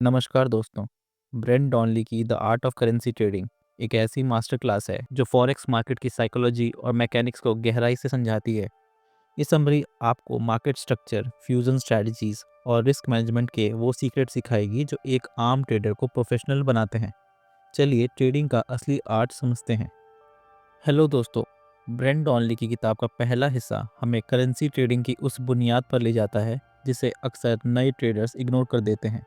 नमस्कार दोस्तों। Brent Don Lee की the art of currency trading एक ऐसी मास्टर क्लास है जो फॉरेक्स मार्केट की साइकोलॉजी और मैकेनिक्स को गहराई से समझाती है। ये समरी आपको मार्केट स्ट्रक्चर, फ्यूजन स्ट्रेटजीज और रिस्क मैनेजमेंट के वो सीक्रेट सिखाएगी जो एक आम ट्रेडर को प्रोफेशनल बनाते हैं। चलिए ट्रेडिंग का असली आर्ट समझते हैं। हेलो दोस्तों, ब्रेंट डॉनली की किताब का पहला हिस्सा हमें करेंसी ट्रेडिंग की उस बुनियाद पर ले जाता है जिसे अक्सर नए ट्रेडर्स इग्नोर कर देते हैं।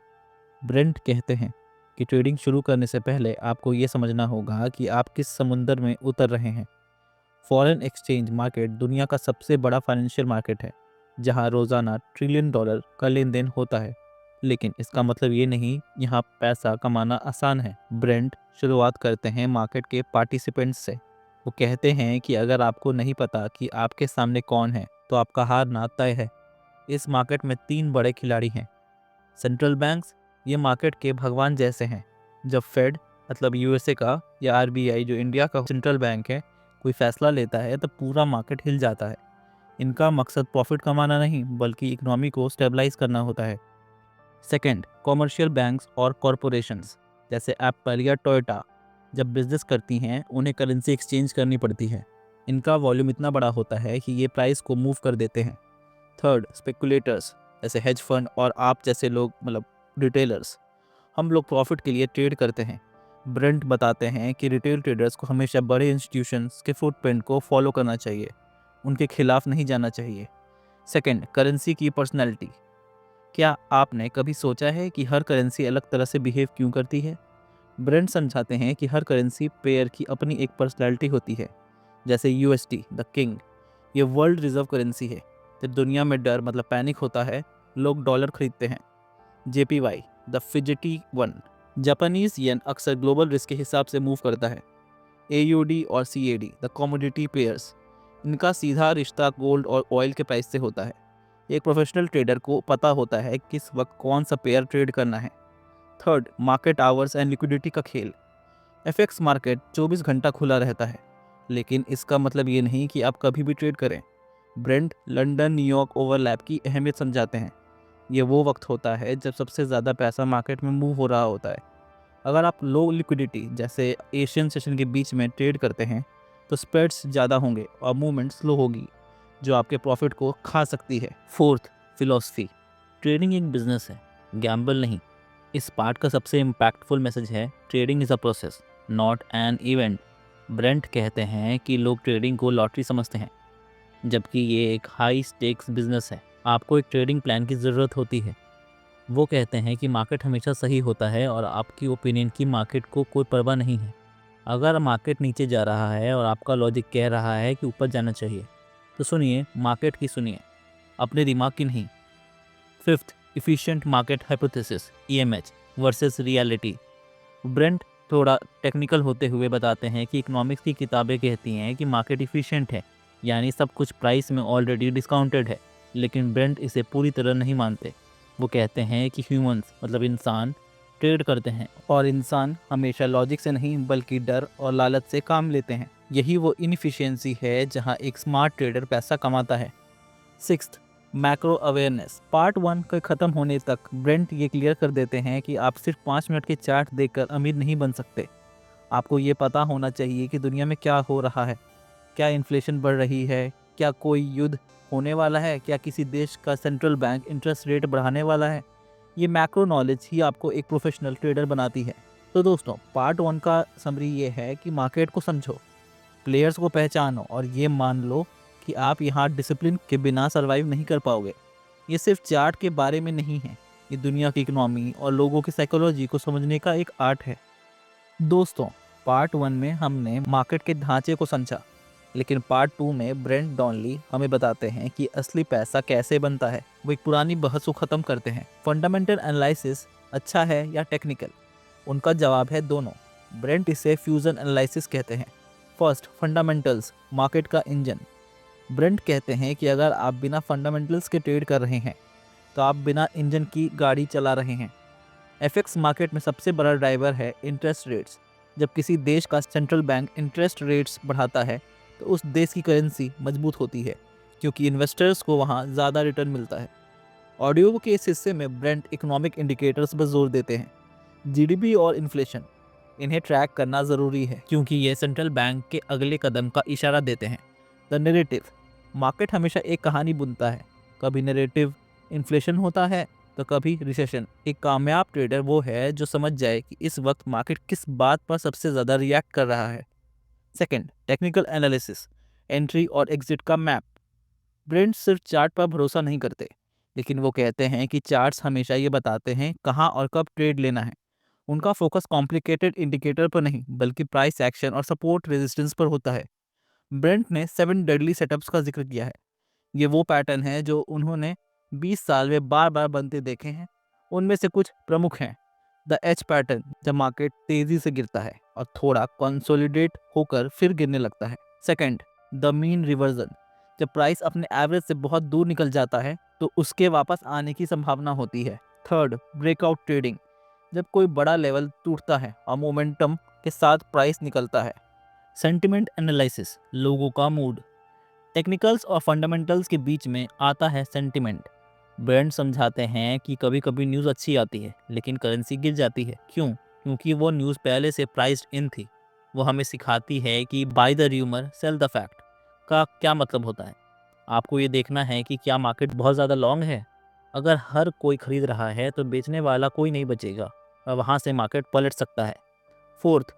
ब्रेंट कहते हैं कि ट्रेडिंग शुरू करने से पहले आपको ये समझना होगा कि आप किस समुंदर में उतर रहे हैं। फॉरेन एक्सचेंज मार्केट दुनिया का सबसे बड़ा फाइनेंशियल मार्केट है, जहां रोज़ाना ट्रिलियन डॉलर का लेन देन होता है। लेकिन इसका मतलब ये नहीं यहाँ पैसा कमाना आसान है। ब्रेंट शुरुआत करते हैं मार्केट के पार्टिसिपेंट्स से। वो कहते हैं कि अगर आपको नहीं पता कि आपके सामने कौन है तो आपका हारना तय है। इस मार्केट में तीन बड़े खिलाड़ी हैं। सेंट्रल बैंक्स ये मार्केट के भगवान जैसे हैं। जब फेड मतलब यूएसए का या आरबीआई जो इंडिया का सेंट्रल बैंक है कोई फैसला लेता है तो पूरा मार्केट हिल जाता है। इनका मकसद प्रॉफिट कमाना नहीं बल्कि इकोनॉमी को स्टेबलाइज करना होता है। सेकंड, कॉमर्शियल बैंक्स और कॉरपोरेशंस जैसे एप्पल या टोयोटा जब बिजनेस करती हैं उन्हें करेंसी एक्सचेंज करनी पड़ती है। इनका वॉल्यूम इतना बड़ा होता है कि ये प्राइस को मूव कर देते हैं। थर्ड, स्पेकुलेटर्स जैसे हेज फंड और आप जैसे लोग मतलब रिटेलर्स, हम लोग प्रॉफिट के लिए ट्रेड करते हैं। ब्रेंट बताते हैं कि रिटेल ट्रेडर्स को हमेशा बड़े इंस्टीट्यूशंस के फुटप्रिंट को फॉलो करना चाहिए, उनके खिलाफ नहीं जाना चाहिए। सेकंड, करेंसी की पर्सनैलिटी। क्या आपने कभी सोचा है कि हर करेंसी अलग तरह से बिहेव क्यों करती है? ब्रेंट समझाते हैं कि हर करेंसी पेयर की अपनी एक पर्सनैलिटी होती है। जैसे यूएसडी द किंग, ये वर्ल्ड रिजर्व करेंसी है। जब दुनिया में डर मतलब पैनिक होता है लोग डॉलर खरीदते हैं। JPY the fidgety one, Japanese yen अक्सर ग्लोबल रिस्क के हिसाब से मूव करता है। एयूडी और सीएडी द कमोडिटी पेयर्स, इनका सीधा रिश्ता गोल्ड और ऑयल के प्राइस से होता है। एक प्रोफेशनल ट्रेडर को पता होता है किस वक्त कौन सा पेयर ट्रेड करना है। Third, market hours and liquidity का खेल। एफएक्स मार्केट 24 घंटा खुला रहता है, लेकिन इसका मतलब ये नहीं कि आप कभी भी ट्रेड करें। ब्रेंट लंदन न्यूयॉर्क ओवरलैप की अहमियत समझाते हैं। ये वो वक्त होता है जब सबसे ज़्यादा पैसा मार्केट में मूव हो रहा होता है। अगर आप लो लिक्विडिटी जैसे एशियन सेशन के बीच में ट्रेड करते हैं तो स्प्रेड्स ज़्यादा होंगे और मूवमेंट स्लो होगी, जो आपके प्रॉफिट को खा सकती है। Fourth, philosophy. ट्रेडिंग एक बिजनेस है, गैम्बल नहीं। इस पार्ट का सबसे इम्पैक्टफुल मैसेज है trading is a process not an event. Brent कहते हैं कि लोग ट्रेडिंग को लॉटरी समझते हैं, जबकि ये एक हाई स्टेक्स बिजनेस है। आपको एक ट्रेडिंग प्लान की ज़रूरत होती है। वो कहते हैं कि मार्केट हमेशा सही होता है और आपकी ओपिनियन की मार्केट को कोई परवाह नहीं है। अगर मार्केट नीचे जा रहा है और आपका लॉजिक कह रहा है कि ऊपर जाना चाहिए तो सुनिए मार्केट की, सुनिए अपने दिमाग की नहीं। Fifth, efficient market hypothesis EMH versus reality. ब्रेंट थोड़ा टेक्निकल होते हुए बताते हैं कि इकोनॉमिक्स की किताबें कहती हैं कि मार्केट इफिशिएंट है, यानी सब कुछ प्राइस में ऑलरेडी डिस्काउंटेड है। लेकिन ब्रेंट इसे पूरी तरह नहीं मानते। वो कहते हैं कि ह्यूमंस मतलब इंसान ट्रेड करते हैं और इंसान हमेशा लॉजिक से नहीं बल्कि डर और लालच से काम लेते हैं। यही वो इनफिशियंसी है जहां एक स्मार्ट ट्रेडर पैसा कमाता है। Sixth, macro awareness. पार्ट 1 के ख़त्म होने तक ब्रेंट ये क्लियर कर देते हैं कि आप सिर्फ 5 मिनट के चार्ट देखकर अमीर नहीं बन सकते। आपको ये पता होना चाहिए कि दुनिया में क्या हो रहा है। क्या इन्फ्लेशन बढ़ रही है? क्या कोई युद्ध होने वाला है? क्या किसी देश का सेंट्रल बैंक इंटरेस्ट रेट बढ़ाने वाला है? ये मैक्रो नॉलेज ही आपको एक प्रोफेशनल ट्रेडर बनाती है। तो दोस्तों, पार्ट 1 का समरी ये है कि मार्केट को समझो, प्लेयर्स को पहचानो और ये मान लो कि आप यहाँ डिसिप्लिन के बिना सरवाइव नहीं कर पाओगे। ये सिर्फ चार्ट के बारे में नहीं है, ये दुनिया की इकोनॉमी और लोगों की साइकोलॉजी को समझने का एक आर्ट है। दोस्तों, पार्ट 1 में हमने मार्केट के ढांचे को समझा, लेकिन पार्ट 2 में ब्रेंट डॉनली हमें बताते हैं कि असली पैसा कैसे बनता है। वो एक पुरानी बहस को ख़त्म करते हैं, फंडामेंटल एनालिसिस अच्छा है या टेक्निकल? उनका जवाब है दोनों। ब्रेंट इसे फ्यूजन एनालिसिस कहते हैं। फर्स्ट, फंडामेंटल्स मार्केट का इंजन। ब्रेंट कहते हैं कि अगर आप बिना फंडामेंटल्स के ट्रेड कर रहे हैं तो आप बिना इंजन की गाड़ी चला रहे हैं। एफएक्स मार्केट में सबसे बड़ा ड्राइवर है इंटरेस्ट रेट्स। जब किसी देश का सेंट्रल बैंक इंटरेस्ट रेट्स बढ़ाता है तो उस देश की करेंसी मजबूत होती है, क्योंकि इन्वेस्टर्स को वहाँ ज़्यादा रिटर्न मिलता है। ऑडियो बुक के इस हिस्से में ब्रेंट इकोनॉमिक इंडिकेटर्स पर जोर देते हैं, जीडीपी और इन्फ्लेशन। इन्हें ट्रैक करना ज़रूरी है क्योंकि ये सेंट्रल बैंक के अगले कदम का इशारा देते हैं। द नैरेटिव, मार्केट हमेशा एक कहानी बुनता है, कभी नैरेटिव इन्फ्लेशन होता है तो कभी रिसेशन। एक कामयाब ट्रेडर वो है जो समझ जाए कि इस वक्त मार्केट किस बात पर सबसे ज़्यादा रिएक्ट कर रहा है। सेकंड, टेक्निकल एनालिसिस, एंट्री और एग्जिट का मैप। ब्रेंट सिर्फ चार्ट पर भरोसा नहीं करते, लेकिन वो कहते हैं कि चार्ट्स हमेशा ये बताते हैं कहाँ और कब ट्रेड लेना है। उनका फोकस कॉम्प्लिकेटेड इंडिकेटर पर नहीं बल्कि प्राइस एक्शन और सपोर्ट रेजिस्टेंस पर होता है। ब्रेंट ने 7 डेडली सेटअप्स का जिक्र किया है। ये वो पैटर्न है जो उन्होंने 20 साल में बार बार बनते देखे हैं। उनमें से कुछ प्रमुख हैं। द एच पैटर्न, जब मार्केट तेजी से गिरता है और थोड़ा कंसोलिडेट होकर फिर गिरने लगता है। सेकंड, द मीन रिवर्जन, जब प्राइस अपने एवरेज से बहुत दूर निकल जाता है तो उसके वापस आने की संभावना होती है। थर्ड, ब्रेकआउट ट्रेडिंग, जब कोई बड़ा लेवल टूटता है और मोमेंटम के साथ प्राइस निकलता है। सेंटिमेंट एनालिसिस, लोगों का मूड। टेक्निकल्स और फंडामेंटल्स के बीच में आता है सेंटिमेंट। ब्रांड समझाते हैं कि कभी कभी न्यूज़ अच्छी आती है लेकिन करेंसी गिर जाती है। क्यों? क्योंकि वो न्यूज़ पहले से प्राइस्ड इन थी। वो हमें सिखाती है कि buy the rumour sell the fact का क्या मतलब होता है। आपको ये देखना है कि क्या मार्केट बहुत ज़्यादा लॉन्ग है। अगर हर कोई खरीद रहा है तो बेचने वाला कोई नहीं बचेगा और वहाँ से मार्केट पलट सकता है। Fourth,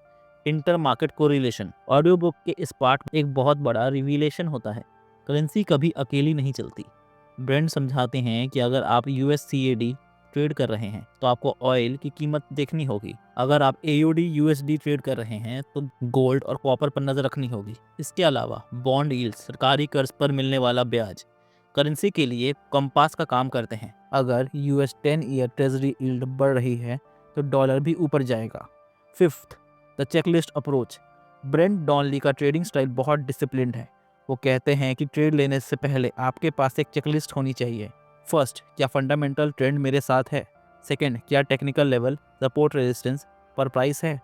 inter market correlation. Audio book के इस पार्ट में एक बहुत बड़ा रिवीलेशन होता है। करेंसी कभी अकेली नहीं चलती। ब्रांड समझाते हैं कि अगर आप USCAD ट्रेड कर रहे हैं तो आपको ऑयल की कीमत देखनी होगी। अगर आप AUD USD ट्रेड कर रहे हैं तो गोल्ड और कॉपर पर नजर रखनी होगी। इसके अलावा बॉन्ड यील्ड, सरकारी कर्ज पर मिलने वाला ब्याज, करेंसी के लिए कंपास का काम करते हैं। अगर US 10 ईयर ट्रेजरी यील्ड बढ़ रही है तो डॉलर भी ऊपर जाएगा। Fifth, the checklist approach. Brent Don Lee का ट्रेडिंग स्टाइल बहुत डिसिप्लिन्ड है। वो कहते हैं कि ट्रेड लेने से पहले आपके पास एक चेकलिस्ट होनी चाहिए। फर्स्ट, क्या फंडामेंटल ट्रेंड मेरे साथ है। सेकंड, क्या टेक्निकल लेवल, सपोर्ट रेजिस्टेंस पर प्राइस है।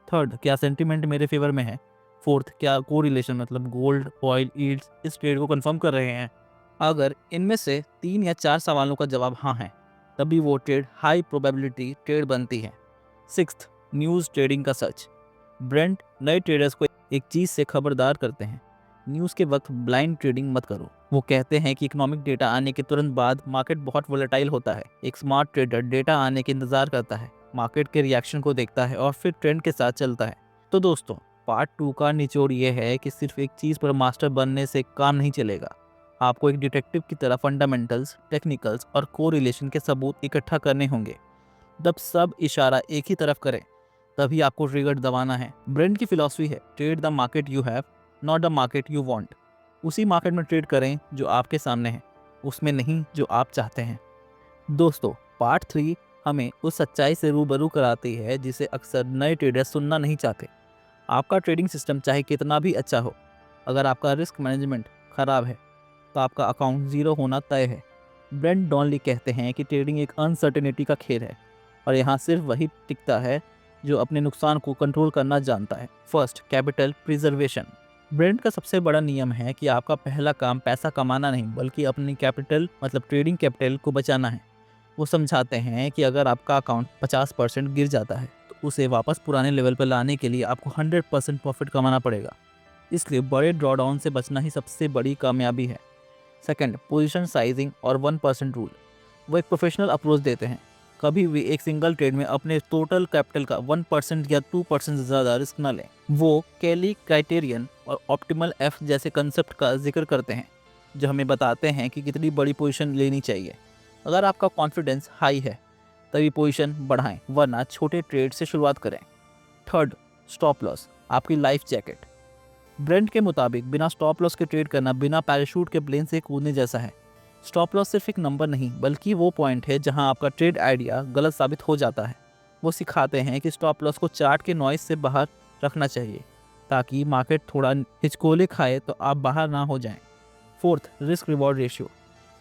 थर्ड, क्या सेंटीमेंट मेरे फेवर में है। फोर्थ, क्या कोरिलेशन मतलब गोल्ड, ऑयल, यील्ड्स इस ट्रेड को कंफर्म कर रहे हैं। अगर इनमें से 3 या 4 सवालों का जवाब हाँ है तभी वो ट्रेड हाई प्रोबेबिलिटी ट्रेड बनती है। सिक्स्थ, न्यूज़ ट्रेडिंग का सच। ब्रेंट नए ट्रेडर्स को एक चीज़ से खबरदार करते हैं, न्यूज़ के वक्त ब्लाइंड ट्रेडिंग मत करो। वो कहते हैं कि इकोनॉमिक डेटा आने के तुरंत बाद मार्केट बहुत वोलेटाइल होता है। एक स्मार्ट ट्रेडर डेटा आने के इंतजार करता है, मार्केट के रिएक्शन को देखता है और फिर ट्रेंड के साथ चलता है। तो दोस्तों, पार्ट 2 का निचोड़ ये है कि सिर्फ एक चीज़ पर मास्टर बनने से काम नहीं चलेगा। आपको एक डिटेक्टिव की तरह फंडामेंटल्स, टेक्निकल्स और कोरिलेशन के सबूत इकट्ठा करने होंगे। जब सब इशारा एक ही तरफ करें तभी आपको ट्रिगर दबाना है। ब्रेंट की फिलॉसफी है, trade the market you have, not the market you want. उसी मार्केट में ट्रेड करें जो आपके सामने है, उसमें नहीं जो आप चाहते हैं। दोस्तों, पार्ट 3 हमें उस सच्चाई से रूबरू कराती है जिसे अक्सर नए ट्रेडर सुनना नहीं चाहते। आपका ट्रेडिंग सिस्टम चाहे कितना भी अच्छा हो, अगर आपका रिस्क मैनेजमेंट खराब है तो आपका अकाउंट ज़ीरो होना तय है। ब्रेंट डॉनली कहते हैं कि ट्रेडिंग एक अनसर्टेनिटी का खेल है और यहाँ सिर्फ वही टिकता है जो अपने नुकसान को कंट्रोल करना जानता है। First, capital preservation. ब्रेंट का सबसे बड़ा नियम है कि आपका पहला काम पैसा कमाना नहीं बल्कि अपनी कैपिटल मतलब ट्रेडिंग कैपिटल को बचाना है। वो समझाते हैं कि अगर आपका अकाउंट 50% गिर जाता है तो उसे वापस पुराने लेवल पर लाने के लिए आपको 100% प्रॉफिट कमाना पड़ेगा। इसलिए बड़े ड्रॉडाउन से बचना ही सबसे बड़ी कामयाबी है। सेकंड, पोजीशन साइजिंग और 1% रूल। वो एक प्रोफेशनल अप्रोच देते हैं। कभी भी एक सिंगल ट्रेड में अपने टोटल कैपिटल का 1% या 2% से ज़्यादा रिस्क न लें। वो केली क्राइटेरियन और ऑप्टिमल एफ जैसे कंसेप्ट का जिक्र करते हैं जो हमें बताते हैं कि कितनी बड़ी पोजीशन लेनी चाहिए। अगर आपका कॉन्फिडेंस हाई है तभी पोजीशन बढ़ाएं, वरना छोटे ट्रेड से शुरुआत करें। थर्ड, स्टॉप लॉस, आपकी लाइफ जैकेट। ब्रेंट के मुताबिक बिना स्टॉप लॉस के ट्रेड करना बिना पैराशूट के प्लेन से कूदने जैसा है। स्टॉप लॉस सिर्फ एक नंबर नहीं बल्कि वो पॉइंट है जहां आपका ट्रेड आइडिया गलत साबित हो जाता है। वो सिखाते हैं कि स्टॉप लॉस को चार्ट के नॉइस से बाहर रखना चाहिए ताकि मार्केट थोड़ा हिचकोले खाए तो आप बाहर ना हो जाएं। Fourth, risk reward ratio.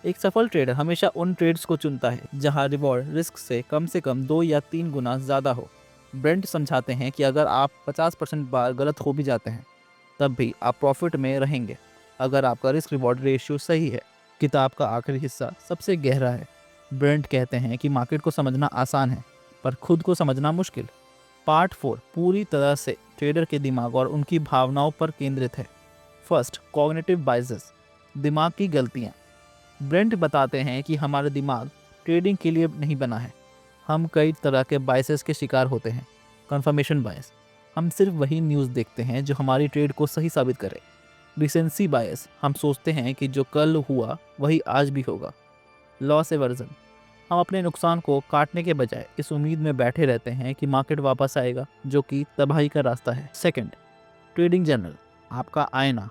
एक सफल ट्रेडर हमेशा उन ट्रेड्स को चुनता है जहां रिवॉर्ड रिस्क से कम 2 या 3 गुना ज़्यादा हो। ब्रेंट समझाते हैं कि अगर आप 50% बार गलत हो भी जाते हैं तब भी आप प्रॉफिट में रहेंगे अगर आपका रिस्क रिवॉर्ड रेशियो सही है। किताब का आखिरी हिस्सा सबसे गहरा है। ब्रेंट कहते हैं कि मार्केट को समझना आसान है पर खुद को समझना मुश्किल। पार्ट 4 पूरी तरह से ट्रेडर के दिमाग और उनकी भावनाओं पर केंद्रित है। फर्स्ट, कॉग्निटिव बाइसेस, दिमाग की गलतियाँ। ब्रेंट बताते हैं कि हमारा दिमाग ट्रेडिंग के लिए नहीं बना है। हम कई तरह के बायसेस के शिकार होते हैं। कंफर्मेशन बायस, हम सिर्फ वही न्यूज़ देखते हैं जो हमारी ट्रेड को सही साबित करे। रिसेंसी बायस, हम सोचते हैं कि जो कल हुआ वही आज भी होगा। लॉस एवर्जन, हम अपने नुकसान को काटने के बजाय इस उम्मीद में बैठे रहते हैं कि मार्केट वापस आएगा, जो कि तबाही का रास्ता है। सेकंड, ट्रेडिंग जर्नल, आपका आईना।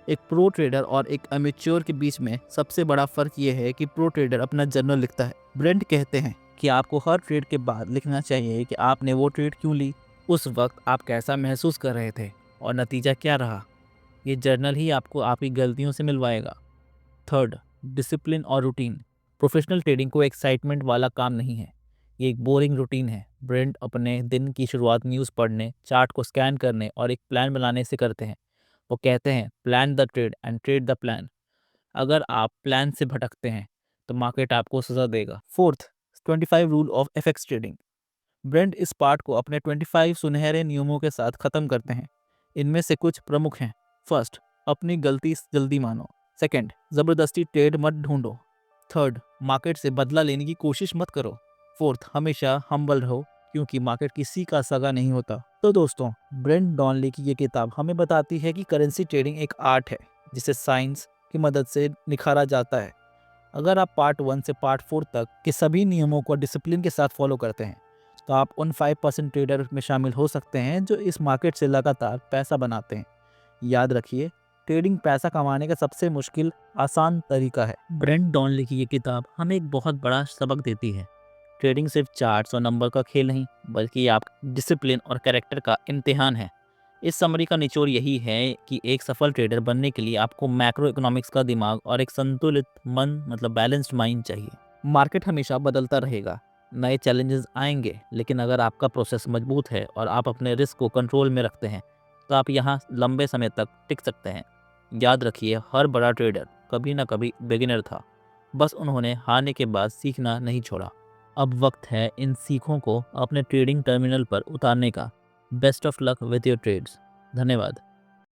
एक प्रो ट्रेडर और एक अमेच्योर के बीच में सबसे बड़ा फर्क ये है कि प्रो ट्रेडर अपना जर्नल लिखता है। ब्रेंट कहते हैं कि आपको हर ट्रेड के बाद लिखना चाहिए कि आपने वो ट्रेड क्यों ली, उस वक्त आप कैसा महसूस कर रहे थे और नतीजा क्या रहा। ये जर्नल ही आपको आपकी गलतियों से मिलवाएगा। थर्ड, डिसिप्लिन और रूटीन। प्रोफेशनल ट्रेडिंग को एक्साइटमेंट वाला काम नहीं है, ये एक बोरिंग रूटीन है। ब्रेंट अपने दिन की शुरुआत न्यूज़ पढ़ने, चार्ट को स्कैन करने और एक प्लान बनाने से करते हैं। वो कहते हैं plan the trade and trade the plan. अगर आप प्लान से भटकते हैं तो मार्केट आपको सजा देगा। Fourth, 25 rule of FX trading. Brent इस पार्ट को अपने 25 सुनहरे नियमों के साथ खत्म करते हैं। इनमें से कुछ प्रमुख हैं। फर्स्ट, अपनी गलती जल्दी मानो। सेकंड, जबरदस्ती ट्रेड मत ढूंढो। थर्ड, मार्केट से बदला लेने की कोशिश मत करो। फोर्थ, हमेशा हम्बल रहो क्योंकि मार्केट किसी का सगा नहीं होता। तो दोस्तों, ब्रेंट डॉनली की ये किताब हमें बताती है कि करेंसी ट्रेडिंग एक आर्ट है जिसे साइंस की मदद से निखारा जाता है। अगर आप पार्ट 1 से पार्ट 4 तक के सभी नियमों को डिसिप्लिन के साथ फॉलो करते हैं तो आप उन 5% ट्रेडर में शामिल हो सकते हैं जो इस मार्केट से लगातार पैसा बनाते हैं। याद रखिए, ट्रेडिंग पैसा कमाने का सबसे मुश्किल आसान तरीका है। ब्रेंट डॉनली की ये किताब हमें एक बहुत बड़ा सबक देती है। ट्रेडिंग सिर्फ चार्ट्स और नंबर का खेल नहीं, बल्कि आप डिसिप्लिन और कैरेक्टर का इम्तिहान है। इस समरी का निचोड़ यही है कि एक सफल ट्रेडर बनने के लिए आपको मैक्रो इकोनॉमिक्स का दिमाग और एक संतुलित मन मतलब बैलेंस्ड माइंड चाहिए। मार्केट हमेशा बदलता रहेगा, नए चैलेंजेस आएंगे, लेकिन अगर आपका प्रोसेस मजबूत है और आप अपने रिस्क को कंट्रोल में रखते हैं तो आप यहाँ लंबे समय तक टिक सकते हैं। याद रखिए, हर बड़ा ट्रेडर कभी ना कभी बिगिनर था, बस उन्होंने हारने के बाद सीखना नहीं छोड़ा। अब वक्त है इन सीखों को अपने ट्रेडिंग टर्मिनल पर उतारने का। Best of luck with your trades. धन्यवाद।